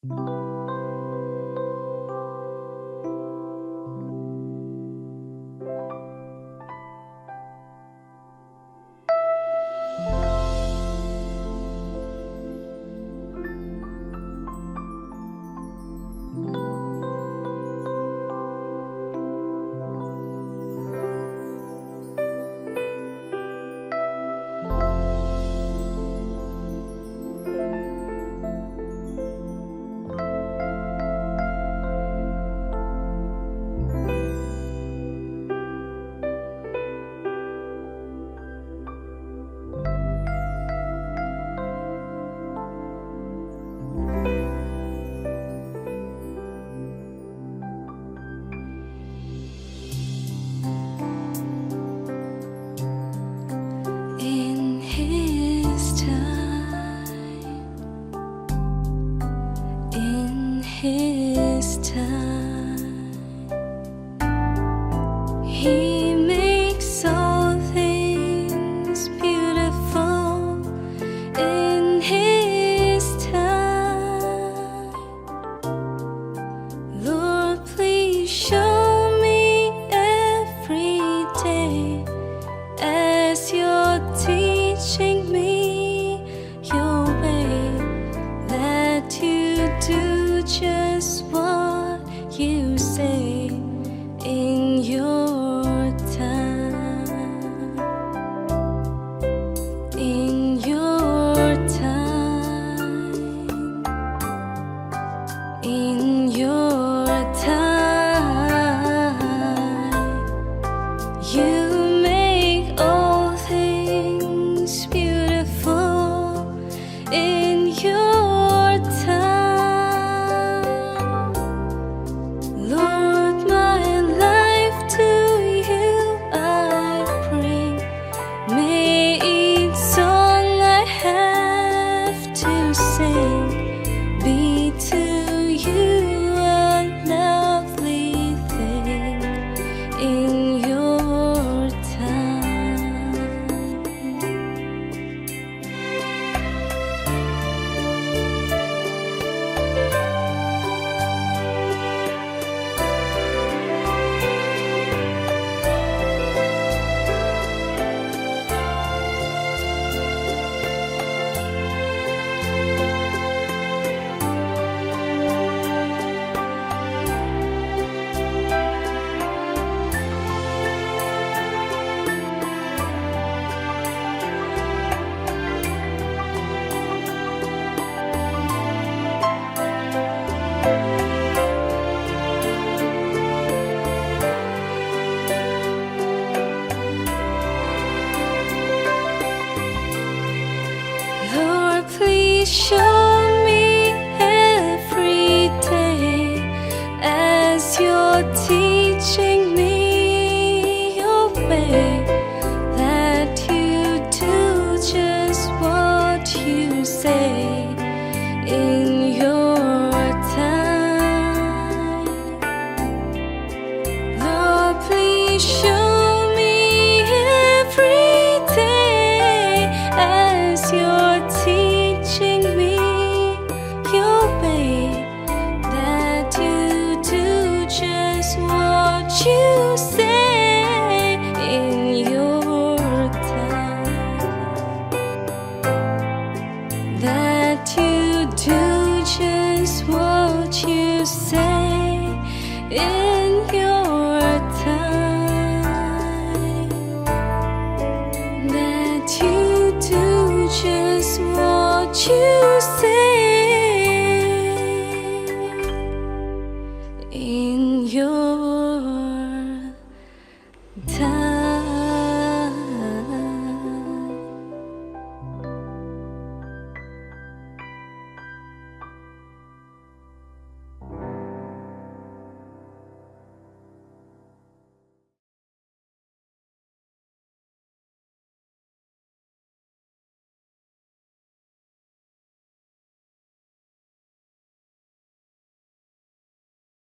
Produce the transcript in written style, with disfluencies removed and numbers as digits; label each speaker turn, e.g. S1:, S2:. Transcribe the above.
S1: In his time, he makes all things beautiful. In his time, Lord, please show me every day as you're teaching me your way, that you do just what you say in your time. In your time. In your time, you make all things beautiful. In your time, Lord, my life to you I bring. May each song I have to sing be to you a lovely thing. In your time. Lord, please show me every day as you're teaching me your way, that you do just what you say in your time. Lord, please show me every day as you're teaching me your way, that you do just what you say in your time. That you do just what you say in your time. That you do just what you